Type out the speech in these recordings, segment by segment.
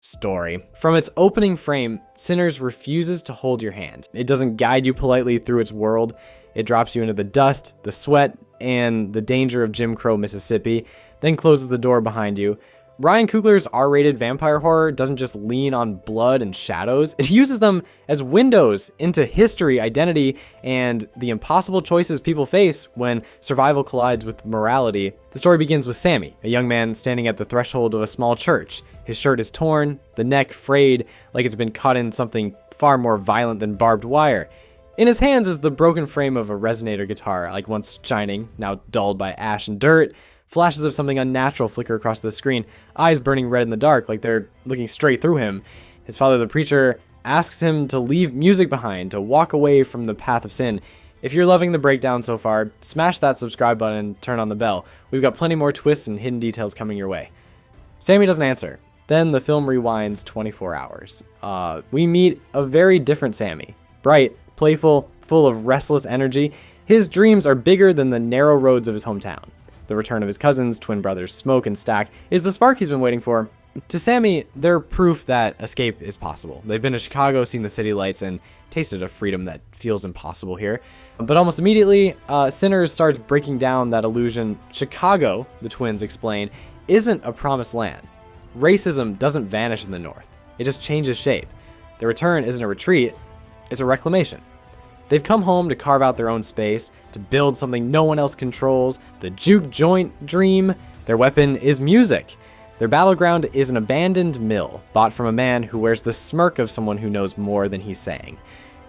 story. From its opening frame, Sinners refuses to hold your hand. It doesn't guide you politely through its world. It drops you into the dust, the sweat, and the danger of Jim Crow, Mississippi, then closes the door behind you. Ryan Coogler's R-rated vampire horror doesn't just lean on blood and shadows, it uses them as windows into history, identity, and the impossible choices people face when survival collides with morality. The story begins with Sammy, a young man standing at the threshold of a small church. His shirt is torn, the neck frayed like it's been caught in something far more violent than barbed wire. In his hands is the broken frame of a resonator guitar, like once shining, now dulled by ash and dirt. Flashes of something unnatural flicker across the screen, eyes burning red in the dark like they're looking straight through him. His father, the preacher, asks him to leave music behind, to walk away from the path of sin. If you're loving the breakdown so far, smash that subscribe button and turn on the bell. We've got plenty more twists and hidden details coming your way. Sammy doesn't answer. Then the film rewinds 24 hours. We meet a very different Sammy. Bright, playful, full of restless energy. His dreams are bigger than the narrow roads of his hometown. The return of his cousins, twin brothers Smoke and Stack, is the spark he's been waiting for. To Sammy, they're proof that escape is possible. They've been to Chicago, seen the city lights, and tasted a freedom that feels impossible here. But almost immediately, Sinners starts breaking down that illusion. Chicago, the twins explain, isn't a promised land. Racism doesn't vanish in the North. It just changes shape. The return isn't a retreat, it's a reclamation. They've come home to carve out their own space, to build something no one else controls, the juke joint dream. Their weapon is music. Their battleground is an abandoned mill, bought from a man who wears the smirk of someone who knows more than he's saying.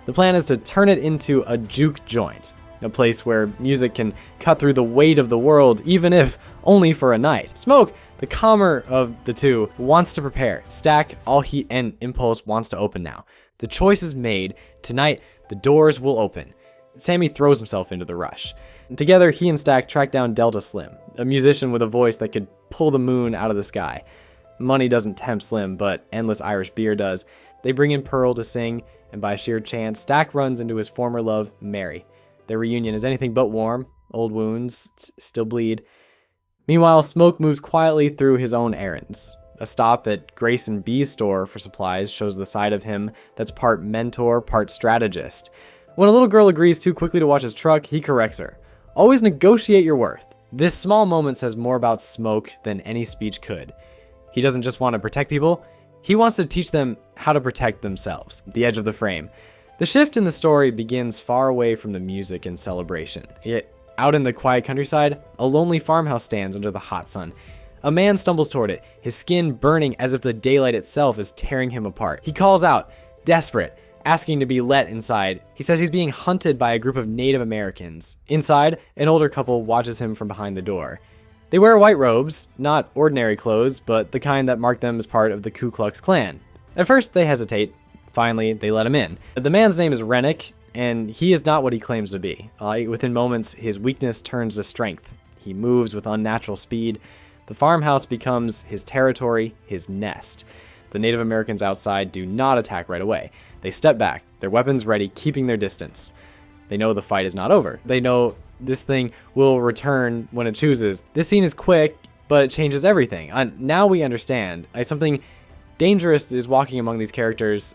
The plan is to turn it into a juke joint, a place where music can cut through the weight of the world, even if only for a night. Smoke, the calmer of the two, wants to prepare. Stack, all heat and impulse, wants to open now. The choice is made. Tonight, the doors will open. Sammy throws himself into the rush. Together, he and Stack track down Delta Slim, a musician with a voice that could pull the moon out of the sky. Money doesn't tempt Slim, but endless Irish beer does. They bring in Pearl to sing, and by sheer chance, Stack runs into his former love, Mary. Their reunion is anything but warm. Old wounds still bleed. Meanwhile, Smoke moves quietly through his own errands. A stop at Grace and B's store for supplies shows the side of him that's part mentor, part strategist. When a little girl agrees too quickly to watch his truck, he corrects her. Always negotiate your worth. This small moment says more about Smoke than any speech could. He doesn't just want to protect people, he wants to teach them how to protect themselves. The edge of the frame. The shift in the story begins far away from the music and celebration. Yet, out in the quiet countryside, a lonely farmhouse stands under the hot sun. A man stumbles toward it, his skin burning as if the daylight itself is tearing him apart. He calls out, desperate, asking to be let inside. He says he's being hunted by a group of Native Americans. Inside, an older couple watches him from behind the door. They wear white robes, not ordinary clothes, but the kind that mark them as part of the Ku Klux Klan. At first, they hesitate. Finally, they let him in. The man's name is Rennick, and he is not what he claims to be. Within moments, his weakness turns to strength. He moves with unnatural speed. The farmhouse becomes his territory, his nest. The Native Americans outside do not attack right away. They step back, their weapons ready, keeping their distance. They know the fight is not over. They know this thing will return when it chooses. This scene is quick, but it changes everything. Now we understand. Something dangerous is walking among these characters.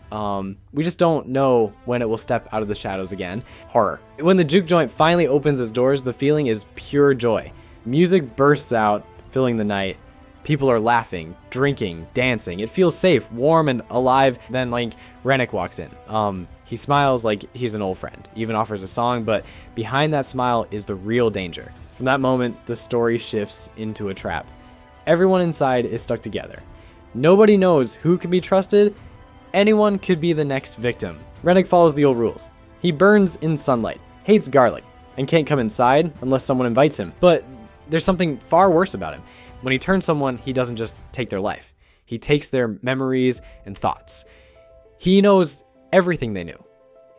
We just don't know when it will step out of the shadows again. Horror. When the juke joint finally opens its doors, the feeling is pure joy. Music bursts out, filling the night. People are laughing, drinking, dancing. It feels safe, warm, and alive. Then, Rennick walks in. He smiles like he's an old friend, even offers a song, but behind that smile is the real danger. From that moment, the story shifts into a trap. Everyone inside is stuck together. Nobody knows who can be trusted. Anyone could be the next victim. Rennick follows the old rules. He burns in sunlight, hates garlic, and can't come inside unless someone invites him. But there's something far worse about him. When he turns someone, he doesn't just take their life. He takes their memories and thoughts. He knows everything they knew.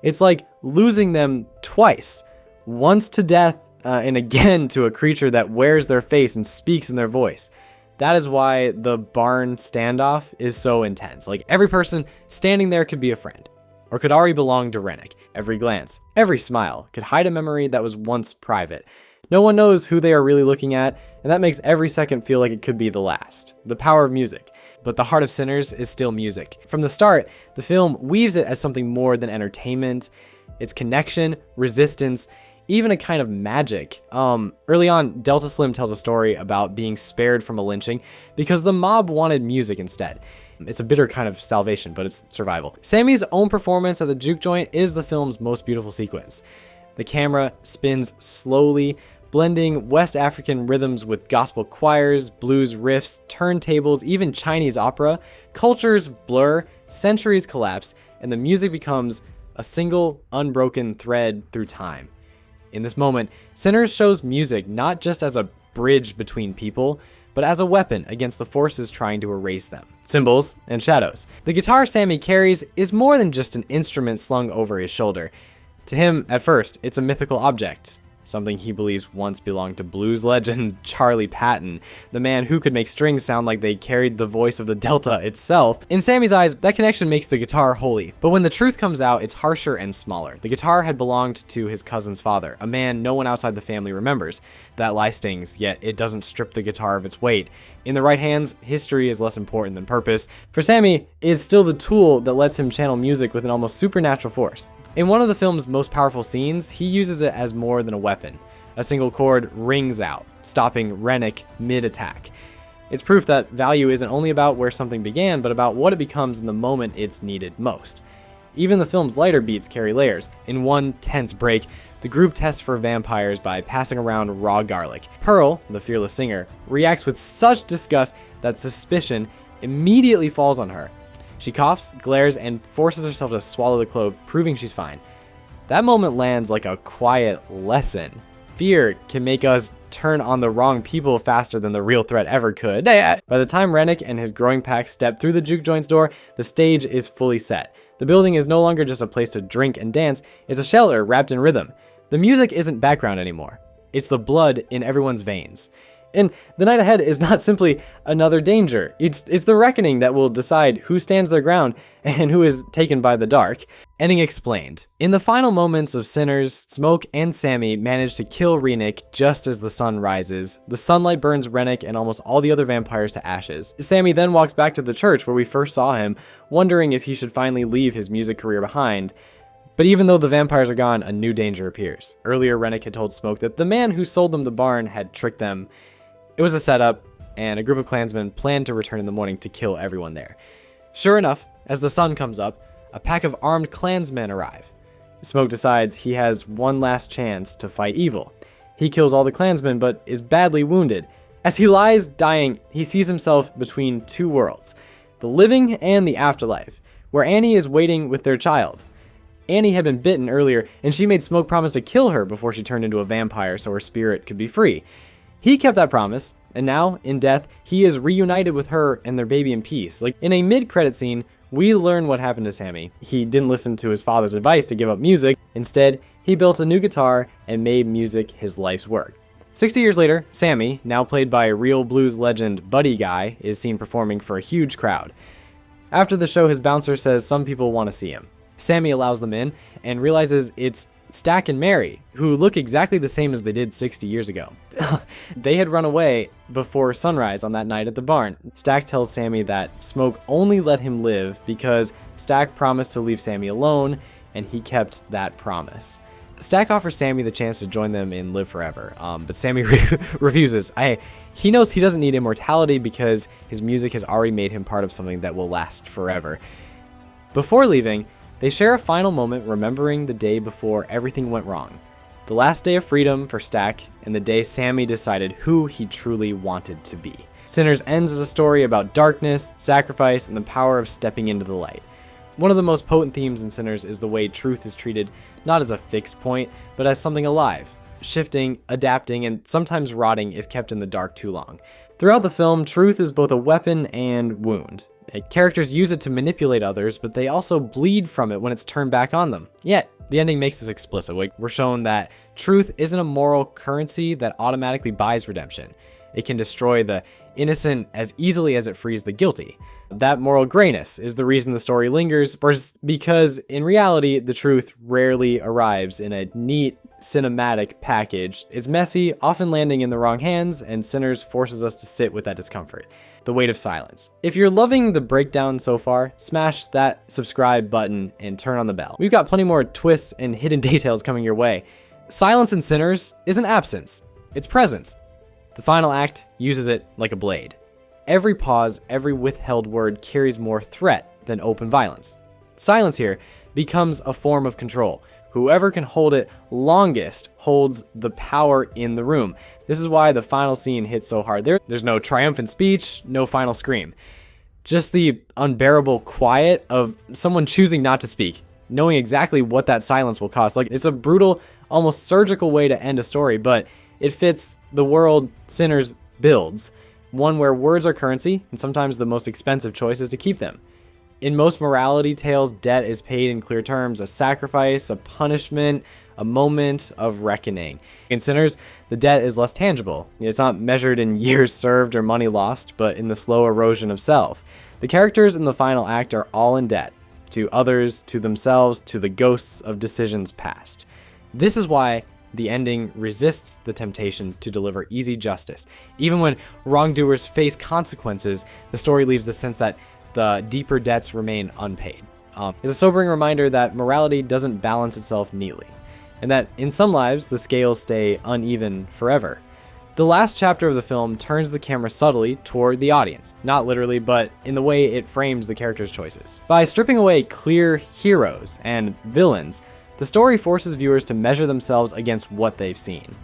It's like losing them twice. Once to death, and again to a creature that wears their face and speaks in their voice. That is why the barn standoff is so intense. Every person standing there could be a friend, or could already belong to Rennick. Every glance, every smile could hide a memory that was once private. No one knows who they are really looking at, and that makes every second feel like it could be the last. The power of music. but the heart of Sinners is still music. From the start, the film weaves it as something more than entertainment. It's connection, resistance, even a kind of magic. Early on, Delta Slim tells a story about being spared from a lynching because the mob wanted music instead. It's a bitter kind of salvation, but it's survival. Sammy's own performance at the juke joint is the film's most beautiful sequence. The camera spins slowly, blending West African rhythms with gospel choirs, blues riffs, turntables, even Chinese opera. Cultures blur, centuries collapse, and the music becomes a single, unbroken thread through time. In this moment, Sinners shows music not just as a bridge between people, but as a weapon against the forces trying to erase them. Symbols and shadows. The guitar Sammy carries is more than just an instrument slung over his shoulder. To him, at first, it's a mythical object, something he believes once belonged to blues legend Charlie Patton, the man who could make strings sound like they carried the voice of the Delta itself. In Sammy's eyes, that connection makes the guitar holy, but when the truth comes out, it's harsher and smaller. The guitar had belonged to his cousin's father, a man no one outside the family remembers. That lie stings, yet it doesn't strip the guitar of its weight. In the right hands, history is less important than purpose. For Sammy, it's still the tool that lets him channel music with an almost supernatural force. In one of the film's most powerful scenes, he uses it as more than a weapon. A single chord rings out, stopping Rennick mid-attack. It's proof that value isn't only about where something began, but about what it becomes in the moment it's needed most. Even the film's lighter beats carry layers. In one tense break, the group tests for vampires by passing around raw garlic. Pearl, the fearless singer, reacts with such disgust that suspicion immediately falls on her. She coughs, glares, and forces herself to swallow the clove, proving she's fine. That moment lands like a quiet lesson. Fear can make us turn on the wrong people faster than the real threat ever could. By the time Rennick and his growing pack step through the juke joint's door, the stage is fully set. The building is no longer just a place to drink and dance, it's a shelter wrapped in rhythm. The music isn't background anymore. It's the blood in everyone's veins. And the night ahead is not simply another danger. It's the reckoning that will decide who stands their ground and who is taken by the dark. Ending explained. In the final moments of Sinners, Smoke and Sammy manage to kill Rennick just as the sun rises. The sunlight burns Rennick and almost all the other vampires to ashes. Sammy then walks back to the church where we first saw him, wondering if he should finally leave his music career behind. But even though the vampires are gone, a new danger appears. Earlier, Rennick had told Smoke that the man who sold them the barn had tricked them. It was a setup, and a group of Klansmen planned to return in the morning to kill everyone there. Sure enough, as the sun comes up, a pack of armed Klansmen arrive. Smoke decides he has one last chance to fight evil. He kills all the Klansmen, but is badly wounded. As he lies dying, he sees himself between two worlds, the living and the afterlife, where Annie is waiting with their child. Annie had been bitten earlier, and she made Smoke promise to kill her before she turned into a vampire so her spirit could be free. He kept that promise, and now, in death, he is reunited with her and their baby in peace. Like, in a mid-credit scene, we learn what happened to Sammy. He didn't listen to his father's advice to give up music. Instead, he built a new guitar and made music his life's work. 60 years later, Sammy, now played by real blues legend Buddy Guy, is seen performing for a huge crowd. After the show, his bouncer says some people want to see him. Sammy allows them in and realizes it's Stack and Mary, who look exactly the same as they did 60 years ago. They had run away before sunrise on that night at the barn. Stack tells Sammy that Smoke only let him live because Stack promised to leave Sammy alone, and he kept that promise. Stack offers Sammy the chance to join them in Live Forever, but Sammy refuses. He knows he doesn't need immortality because his music has already made him part of something that will last forever. Before leaving, they share a final moment remembering the day before everything went wrong. The last day of freedom for Stack, and the day Sammy decided who he truly wanted to be. Sinners ends as a story about darkness, sacrifice, and the power of stepping into the light. One of the most potent themes in Sinners is the way truth is treated not as a fixed point, but as something alive, shifting, adapting, and sometimes rotting if kept in the dark too long. Throughout the film, truth is both a weapon and wound. Characters use it to manipulate others, but they also bleed from it when it's turned back on them. Yet, the ending makes this explicit. We're shown that truth isn't a moral currency that automatically buys redemption. It can destroy the innocent as easily as it frees the guilty. That moral grayness is the reason the story lingers, because in reality, the truth rarely arrives in a neat, cinematic package. It's messy, often landing in the wrong hands, and Sinners forces us to sit with that discomfort. The weight of silence. If you're loving the breakdown so far, smash that subscribe button and turn on the bell. We've got plenty more twists and hidden details coming your way. Silence in Sinners isn't absence, it's presence. The final act uses it like a blade. Every pause, every withheld word carries more threat than open violence. Silence here becomes a form of control. Whoever can hold it longest holds the power in the room. This is why the final scene hits so hard. There's no triumphant speech, no final scream. Just the unbearable quiet of someone choosing not to speak, knowing exactly what that silence will cost. Like, it's a brutal, almost surgical way to end a story, but it fits the world Sinners builds. One where words are currency, and sometimes the most expensive choice is to keep them. In most morality tales, debt is paid in clear terms: a sacrifice, a punishment, a moment of reckoning. In Sinners, the debt is less tangible. It's not measured in years served or money lost, but in the slow erosion of self. The characters in the final act are all in debt. To others, to themselves, to the ghosts of decisions past. This is why the ending resists the temptation to deliver easy justice. Even when wrongdoers face consequences, the story leaves the sense that the deeper debts remain unpaid. It's a sobering reminder that morality doesn't balance itself neatly, and that in some lives, the scales stay uneven forever. The last chapter of the film turns the camera subtly toward the audience, not literally, but in the way it frames the characters' choices. By stripping away clear heroes and villains, the story forces viewers to measure themselves against what they've seen.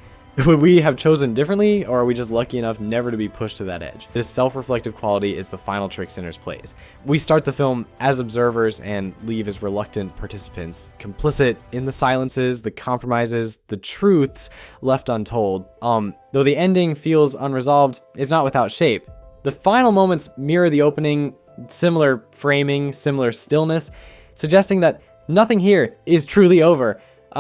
Would we have chosen differently, or are we just lucky enough never to be pushed to that edge? This self-reflective quality is the final trick Sinners plays. We start the film as observers and leave as reluctant participants, complicit in the silences, the compromises, the truths left untold. Though the ending feels unresolved, it's not without shape. The final moments mirror the opening, similar framing, similar stillness, suggesting that nothing here is truly over.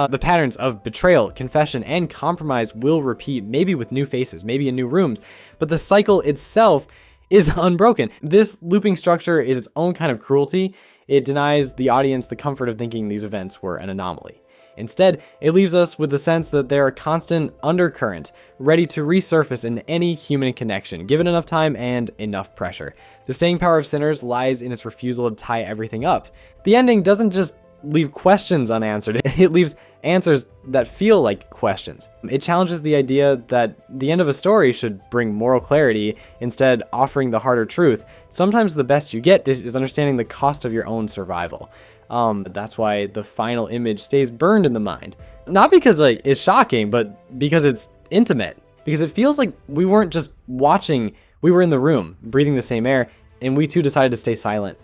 The patterns of betrayal, confession, and compromise will repeat, maybe with new faces, maybe in new rooms, but the cycle itself is unbroken. This looping structure is its own kind of cruelty. It denies the audience the comfort of thinking these events were an anomaly. Instead, it leaves us with the sense that they're a constant undercurrent, ready to resurface in any human connection, given enough time and enough pressure. The staying power of Sinners lies in its refusal to tie everything up. The ending doesn't just leave questions unanswered. It leaves answers that feel like questions. It challenges the idea that the end of a story should bring moral clarity, instead offering the harder truth. Sometimes the best you get is understanding the cost of your own survival. That's why the final image stays burned in the mind. Not because it's shocking, but because it's intimate. Because it feels like we weren't just watching, we were in the room, breathing the same air, and we too decided to stay silent.